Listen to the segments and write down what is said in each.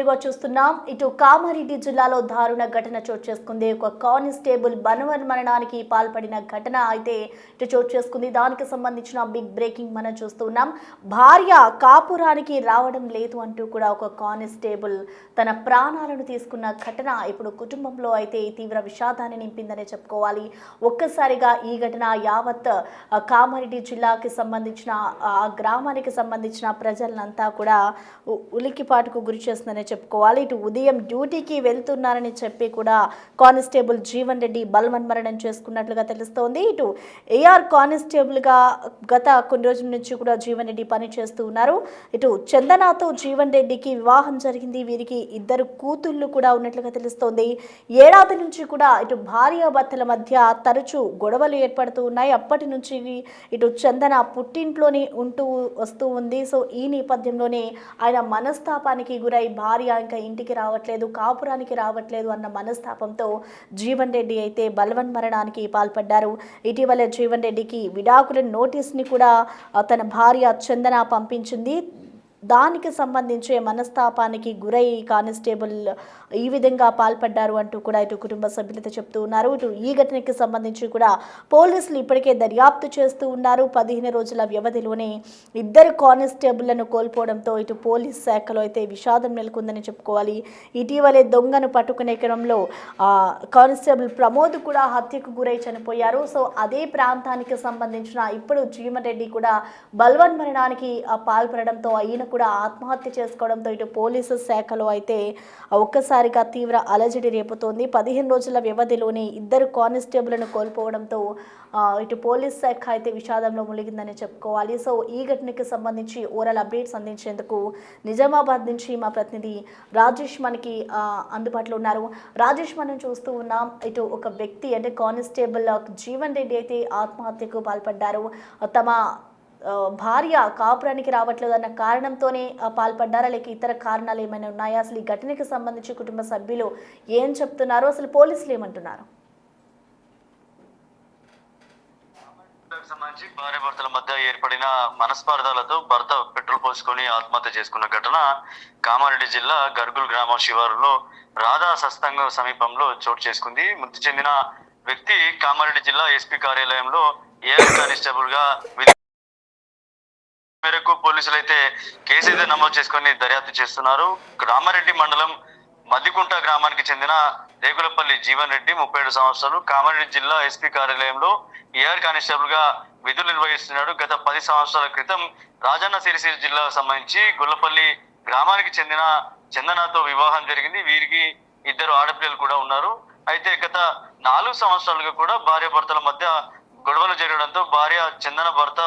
అప్డేట్స్లుగా చూస్తున్నాం. ఇటు కామారెడ్డి జిల్లాలో దారుణ ఘటన చోటు చేసుకుంది. ఒక కానిస్టేబుల్ మరణానికి పాల్పడిన ఘటన అయితే ఇటు చోటు చేసుకుంది. దానికి సంబంధించిన బిగ్ బ్రేకింగ్ మనం చూస్తున్నాం. భార్య కాపురానికి రావడం లేదు అంటూ కూడా ఒక కానిస్టేబుల్ తన ప్రాణాలను తీసుకున్న ఘటన ఇప్పుడు కుటుంబంలో అయితే తీవ్ర విషాదాన్ని నింపిందనే చెప్పుకోవాలి. ఒక్కసారిగా ఈ ఘటన యావత్ కామారెడ్డి జిల్లాకి సంబంధించిన ఆ గ్రామానికి సంబంధించిన ప్రజలంతా కూడా ఉలికిపాటుకు గురి చేస్తుందనే చెప్పుకోవాలి. ఇటు ఉదయం డ్యూటీకి వెళ్తున్నారని చెప్పి కూడా కానిస్టేబుల్ జీవన్ రెడ్డి బలవన్మరణం చేసుకున్నట్లుగా తెలుస్తోంది. ఇటు ఏఆర్ కానిస్టేబుల్గా గత కొన్ని రోజుల నుంచి కూడా జీవన్ రెడ్డి పనిచేస్తూ ఉన్నారు. ఇటు చందనాతో జీవన్ రెడ్డికి వివాహం జరిగింది. వీరికి 2 కూతుళ్ళు కూడా ఉన్నట్లుగా తెలుస్తోంది. ఏడాది నుంచి కూడా ఇటు భార్యాభర్తల మధ్య తరచూ గొడవలు ఏర్పడుతూ ఉన్నాయి. అప్పటి నుంచి ఇటు చందన పుట్టింట్లోనే ఉంటూ వస్తూ ఉంది. సో ఈ నేపథ్యంలోనే ఆయన మనస్తాపానికి గురై భార్య ఇంకా ఇంటికి రావట్లేదు, కాపురానికి రావట్లేదు అన్న మనస్తాపంతో జీవన్ రెడ్డి అయితే బలవన్మరణానికి పాల్పడ్డారు. ఇటీవల జీవన్ రెడ్డికి విడాకుల నోటీస్ని కూడా తన భార్య చందన పంపించింది. దానికి సంబంధించే మనస్తాపానికి గురై కానిస్టేబుల్ ఈ విధంగా పాల్పడ్డారు అంటూ కూడా ఇటు కుటుంబ సభ్యులతో చెప్తూ ఉన్నారు. ఇటు ఈ ఘటనకి సంబంధించి కూడా పోలీసులు ఇప్పటికే దర్యాప్తు చేస్తూ ఉన్నారు. 15 రోజుల వ్యవధిలోనే 2 కానిస్టేబుళ్లను కోల్పోవడంతో ఇటు పోలీస్ శాఖలో అయితే విషాదం నెలకొందని చెప్పుకోవాలి. ఇటీవలే దొంగను పట్టుకునే క్రమంలో కానిస్టేబుల్ ప్రమోద్ కూడా హత్యకు గురై చనిపోయారు. సో అదే ప్రాంతానికి సంబంధించిన ఇప్పుడు జీవన్ రెడ్డి కూడా బలవన్మరణానికి పాల్పడడంతో ఈయన కూడా ఆత్మహత్య చేసుకోవడంతో ఇటు పోలీసు శాఖలో అయితే ఒక్కసారిగా తీవ్ర అలజడి రేపుతోంది. 15 రోజుల వ్యవధిలోనే 2 కానిస్టేబుల్ను కోల్పోవడంతో ఇటు పోలీస్ శాఖ అయితే విషాదంలో మునిగిందని చెప్పుకోవాలి. సో ఈ ఘటనకి సంబంధించి ఓవరాల్ అప్డేట్స్ అందించేందుకు నిజామాబాద్ నుంచి మా ప్రతినిధి రాజేష్ మనకి అందుబాటులో ఉన్నారు. రాజేష్, మనం చూస్తూ ఉన్నాం ఇటు ఒక వ్యక్తి అంటే కానిస్టేబుల్ జీవన్ రెడ్డి అయితే ఆత్మహత్యకు పాల్పడ్డారు. తమ భార్య కాపురానికి రావట్లేదు అన్న కారణంతోనే పాల్పడ్డారా, లేక ఇతర కారణాలు ఏమైనా ఉన్నాయా? అసలు ఈ ఘటనకి సంబంధించి కుటుంబ సభ్యులు ఏం చెప్తున్నారు, అసలు పోలీసులు ఏమంటున్నారు? సంబంధించి భార్యాభర్తల మధ్య ఏర్పడిన మనస్పర్ధలతో భర్త పెట్రోల్ పోసుకొని ఆత్మహత్య చేసుకున్న ఘటన కామారెడ్డి జిల్లా గర్గుల్ గ్రామ శివారులో రాధా సత్సంగ సమీపంలో చోటు చేసుకుంది. మృతి చెందిన వ్యక్తి కామారెడ్డి జిల్లా ఎస్పీ కార్యాలయంలో ఏఆర్ కానిస్టేబుల్ గా మేరకు పోలీసులు అయితే కేసు అయితే నమోదు చేసుకుని దర్యాప్తు చేస్తున్నారు. రామారెడ్డి మండలం మద్దికుంట గ్రామానికి చెందిన రేగులపల్లి జీవన్ రెడ్డి 37 సంవత్సరాలు కామారెడ్డి జిల్లా ఎస్పీ కార్యాలయంలో ఏఆర్ కానిస్టేబుల్ గా విధులు నిర్వహిస్తున్నాడు. గత 10 సంవత్సరాల క్రితం రాజన్న సిరిసిల్ల జిల్లాకు సంబంధించి గుల్లపల్లి గ్రామానికి చెందిన చందనాతో వివాహం జరిగింది. వీరికి 2 ఆడపిల్లలు కూడా ఉన్నారు. అయితే గత 4 సంవత్సరాలుగా కూడా భార్యాభర్తల మధ్య గొడవలు జరగడంతో భార్య చందన భర్త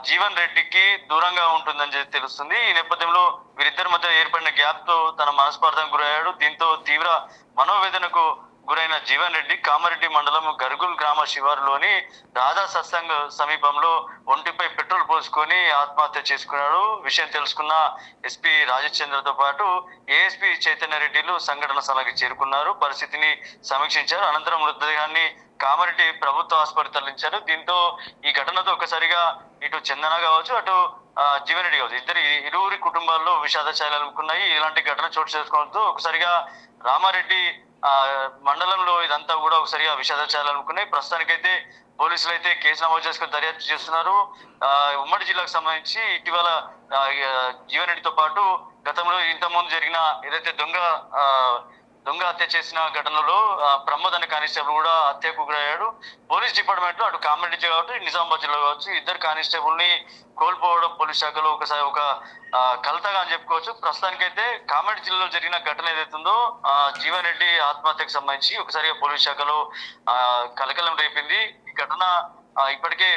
జీవన్ రెడ్డికి దూరంగా ఉంటుందని తెలుస్తుంది. ఈ నేపథ్యంలో వీరిద్దరి మధ్య ఏర్పడిన గ్యాప్ తో తన మనస్పర్ధకు గురయ్యాడు. దీంతో తీవ్ర మనోవేదనకు గురైన జీవన్ రెడ్డి కామారెడ్డి మండలం గర్గుల్ గ్రామ శివారులోని రాధా సత్సంగ్ సమీపంలో ఒంటిపై పెట్రోల్ పోసుకొని ఆత్మహత్య చేసుకున్నాడు. విషయం తెలుసుకున్న ఎస్పీ రాజేష్ చంద్రతో పాటు ఏఎస్పీ చైతన్య రెడ్డిలు సంఘటన స్థలానికి చేరుకున్నారు. పరిస్థితిని సమీక్షించారు. అనంతరం మృతదేహాన్ని కామారెడ్డి ప్రభుత్వ ఆసుపత్రి తరలించారు. దీంతో ఈ ఘటనతో ఒకసారిగా ఇటు చందన కావచ్చు, అటు జీవన్ రెడ్డి కావచ్చు, ఇరువురి కుటుంబాల్లో విషాద ఛాయలు అనుకున్నాయి. ఇలాంటి ఘటన చోటు చేసుకోవడంతో ఒకసారిగా రామారెడ్డి మండలంలో ఇదంతా కూడా ఒకసారిగా విషాద ఛాయలు అనుకున్నాయి. ప్రస్తుతానికైతే పోలీసులు అయితే కేసు నమోదు చేసుకుని దర్యాప్తు చేస్తున్నారు. ఉమ్మడి జిల్లాకు సంబంధించి ఇటీవల జీవన్ రెడ్డితో పాటు గతంలో ఇంతకుముందు జరిగిన ఏదైతే దొంగ హత్య చేసిన ఘటనలో ప్రమోద్ అనే కానిస్టేబుల్ కూడా హత్యకు గురయ్యాడు. పోలీస్ డిపార్ట్మెంట్ లో అటు కామారెడ్డి జిల్లా కావచ్చు, నిజామాబాద్ జిల్లా కావచ్చు, 2 కానిస్టేబుల్ ని కోల్పోవడం పోలీస్ శాఖలో ఒకసారి ఒక కలతగా అని చెప్పుకోవచ్చు. ప్రస్తుతానికైతే కామారెడ్డి జిల్లాలో జరిగిన ఘటన ఏదైతుందో జీవన్ రెడ్డి ఆత్మహత్యకు సంబంధించి ఒకసారిగా పోలీస్ శాఖలో కలకలం రేపింది. ఈ ఘటన ఇప్పటికే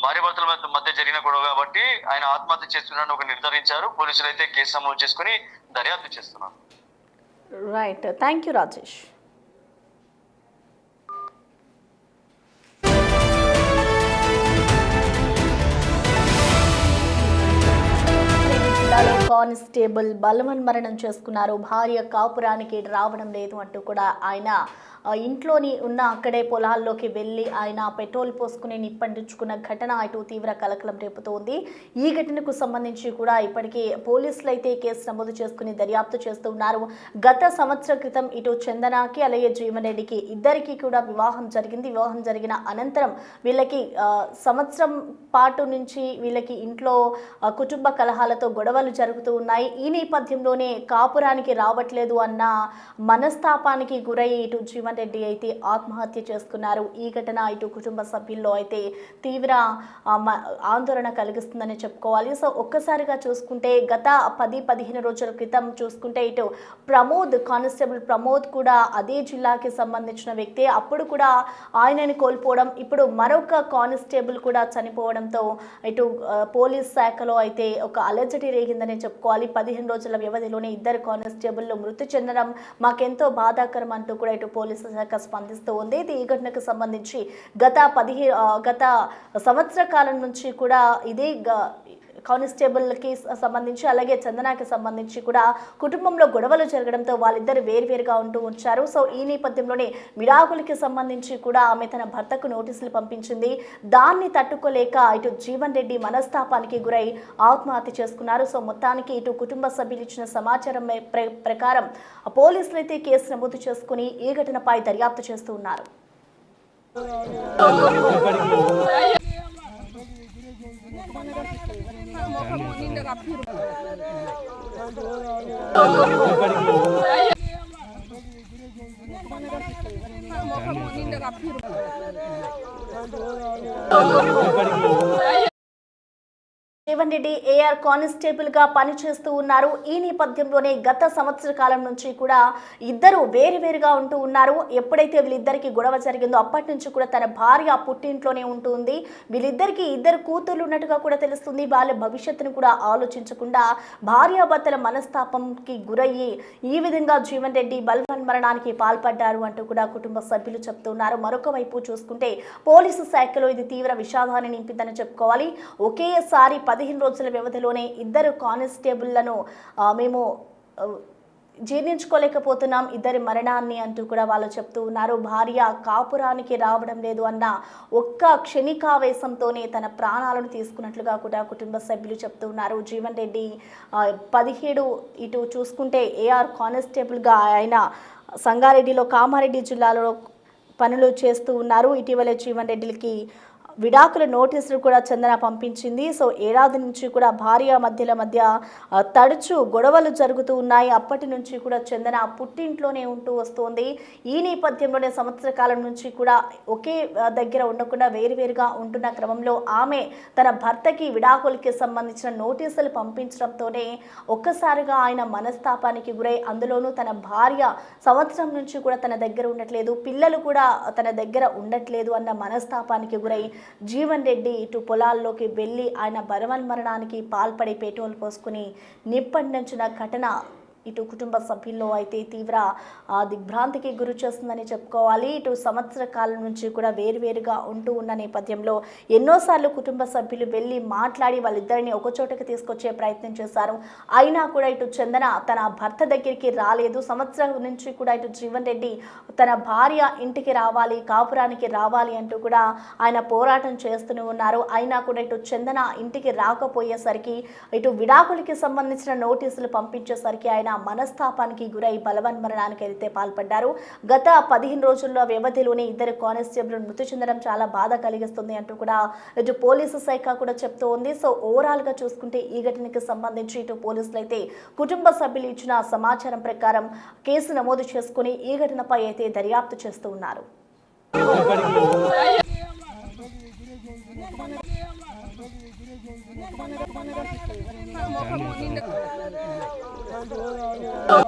భార్యాభర్తల మధ్య జరిగిన గొడవ కాబట్టి ఆయన ఆత్మహత్య చేస్తున్నారని ఒక నిర్ధారించారు. పోలీసులు అయితే కేసు నమోదు చేసుకుని దర్యాప్తు చేస్తున్నారు. Right, thank you Rajesh. Constable బలవన్మరణం చేసుకున్నారు. భార్య కాపురానికి రావడం లేదు అంటూ కూడా ఆయన ఇంట్లోని ఉన్న అక్కడే పొలాల్లోకి వెళ్ళి ఆయన పెట్రోల్ పోసుకుని నిప్పంటించుకున్న ఘటన ఇటు తీవ్ర కలకలం రేపుతోంది. ఈ ఘటనకు సంబంధించి కూడా ఇప్పటికే పోలీసులు అయితే కేసు నమోదు చేసుకుని దర్యాప్తు చేస్తున్నారు. గత సంవత్సరం క్రితం ఇటు చందనాకి అలాగే జీవన్ రెడ్డికి ఇద్దరికి కూడా వివాహం జరిగింది. వివాహం జరిగిన అనంతరం వీళ్ళకి సంవత్సరం పాటు నుంచి వీళ్ళకి ఇంట్లో కుటుంబ కలహాలతో గొడవలు జరుగుతూ ఉన్నాయి. ఈ నేపథ్యంలోనే కాపురానికి రావట్లేదు అన్న మనస్తాపానికి గురై ఇటు జీవన్ రెడ్డి అయితే ఆత్మహత్య చేసుకున్నారు. ఈ ఘటన ఇటు కుటుంబ సభ్యుల్లో అయితే తీవ్ర ఆందోళన కలిగిస్తుందని చెప్పుకోవాలి. సో ఒక్కసారిగా చూసుకుంటే గత 10-15 రోజుల క్రితం చూసుకుంటే ఇటు ప్రమోద్, కానిస్టేబుల్ ప్రమోద్ కూడా అదే జిల్లాకి సంబంధించిన వ్యక్తి. అప్పుడు కూడా ఆయనని కోల్పోవడం, ఇప్పుడు మరొక కానిస్టేబుల్ కూడా చనిపోవడంతో ఇటు పోలీస్ శాఖలో అయితే ఒక అలజడి రేగిందని చెప్పుకోవాలి. 15 రోజుల వ్యవధిలోనే ఇద్దరు కానిస్టేబుల్లు మృతి చెందడం మాకెంతో బాధాకరం అంటూ కూడా ఇటు పోలీసు శాఖ స్పందిస్తూ ఉంది. ఈ ఘటనకు సంబంధించి గత సంవత్సర కాలం నుంచి కూడా ఇదే కానిస్టేబుల్కి సంబంధించి అలాగే చందనాకి సంబంధించి కూడా కుటుంబంలో గొడవలు జరగడంతో వాళ్ళిద్దరు వేరువేరుగా ఉంటూ వచ్చారు. సో ఈ నేపథ్యంలోనే విడాకులకి సంబంధించి కూడా ఆమె తన భర్తకు నోటీసులు పంపించింది. దాన్ని తట్టుకోలేక ఇటు జీవన్ రెడ్డి మనస్తాపానికి గురై ఆత్మహత్య చేసుకున్నారు. సో మొత్తానికి ఇటు కుటుంబ సభ్యులు ఇచ్చిన సమాచారం ప్రకారం పోలీసులు అయితే కేసు నమోదు చేసుకుని ఈ ఘటనపై దర్యాప్తు చేస్తూ ఉన్నారు. జీవన్ రెడ్డి ఏఆర్ కానిస్టేబుల్ గా పనిచేస్తూ ఉన్నారు. ఈ నేపథ్యంలోనే గత సంవత్సర కాలం నుంచి కూడా ఇద్దరు వేరువేరుగా ఉంటూ ఉన్నారు. ఎప్పుడైతే వీళ్ళిద్దరికి గొడవ జరిగిందో అప్పటి నుంచి కూడా తన భార్య పుట్టింట్లోనే ఉంటుంది. వీళ్ళిద్దరికి ఇద్దరు కూతుర్లు ఉన్నట్టుగా కూడా తెలుస్తుంది. వాళ్ళ భవిష్యత్తును కూడా ఆలోచించకుండా భార్యాభర్తల మనస్తాపంకి గురయ్యి ఈ విధంగా జీవన్ రెడ్డి బలవన్మరణానికి పాల్పడ్డారు అంటూ కూడా కుటుంబ సభ్యులు చెప్తున్నారు. మరొక వైపు చూసుకుంటే పోలీసు శాఖలో ఇది తీవ్ర విషాదాన్ని నింపిందని చెప్పుకోవాలి. ఒకేసారి 15 రోజుల వ్యవధిలోనే ఇద్దరు కానిస్టేబుళ్లను మేము జీర్ణించుకోలేకపోతున్నాం ఇద్దరి మరణాన్ని అంటూ కూడా వాళ్ళు చెప్తూ ఉన్నారు. భార్య కాపురానికి రావడం లేదు అన్న ఒక్క క్షణికావేశంతోనే తన ప్రాణాలను తీసుకున్నట్లుగా కూడా కుటుంబ సభ్యులు చెప్తూ ఉన్నారు. జీవన్ రెడ్డి 17 ఇటు చూసుకుంటే ఏఆర్ కానిస్టేబుల్గా ఆయన సంగారెడ్డిలో కామారెడ్డి జిల్లాలో పనులు చేస్తూ ఉన్నారు. ఇటీవల జీవన్ రెడ్డికి విడాకుల నోటీసులు కూడా చందన పంపించింది. సో ఏడాది నుంచి కూడా భార్య మధ్య తరచూ గొడవలు జరుగుతూ ఉన్నాయి. అప్పటి నుంచి కూడా చందన పుట్టింట్లోనే ఉంటూ వస్తోంది. ఈ నేపథ్యంలోనే సంవత్సర కాలం నుంచి కూడా ఒకే దగ్గర ఉండకుండా వేరువేరుగా ఉంటున్న క్రమంలో ఆమె తన భర్తకి విడాకులకి సంబంధించిన నోటీసులు పంపించడంతోనే ఒక్కసారిగా ఆయన మనస్తాపానికి గురై, అందులోనూ తన భార్య సంవత్సరం నుంచి కూడా తన దగ్గర ఉండట్లేదు, పిల్లలు కూడా తన దగ్గర ఉండట్లేదు అన్న మనస్తాపానికి గురై జీవన్ రెడ్డి ఇటు పొలాల్లోకి వెళ్ళి ఆయన బలవన్మరణానికి పాల్పడి పెట్రోల్ పోసుకుని నిప్పంటించిన ఘటన ఇటు కుటుంబ సభ్యుల్లో అయితే తీవ్ర దిగ్భ్రాంతికి గురి చేస్తుందని చెప్పుకోవాలి. ఇటు సంవత్సర కాలం నుంచి కూడా వేరువేరుగా ఉంటూ ఉన్న నేపథ్యంలో ఎన్నోసార్లు కుటుంబ సభ్యులు వెళ్ళి మాట్లాడి వాళ్ళిద్దరిని ఒకచోటకి తీసుకొచ్చే ప్రయత్నం చేశారు. అయినా కూడా ఇటు చందన తన భర్త దగ్గరికి రాలేదు. సంవత్సరం నుంచి కూడా ఇటు జీవన్ రెడ్డి తన భార్య ఇంటికి రావాలి, కాపురానికి రావాలి అంటూ కూడా ఆయన పోరాటం చేస్తూనే ఉన్నారు. అయినా కూడా ఇటు చందన ఇంటికి రాకపోయేసరికి ఇటు విడాకులకి సంబంధించిన నోటీసులు పంపించేసరికి ఆయన మనస్తాపానికి గురై బలవన్మరణానికి అయితే పాల్పడ్డారు. గత 15 రోజుల్లో వ్యవధిలోనే ఇద్దరు కానిస్టేబుల్ మృతి చెందడం చాలా బాధ కలిగిస్తుంది అంటూ కూడా ఇటు పోలీసు శాఖ కూడా చెప్తూ ఉంది. సో ఓవరాల్ గా చూసుకుంటే ఈ ఘటనకి సంబంధించి ఇటు పోలీసులు అయితే కుటుంబ సభ్యులు ఇచ్చిన సమాచారం ప్రకారం కేసు నమోదు చేసుకుని ఈ ఘటనపై అయితే దర్యాప్తు చేస్తూ ఉన్నారు. Oh,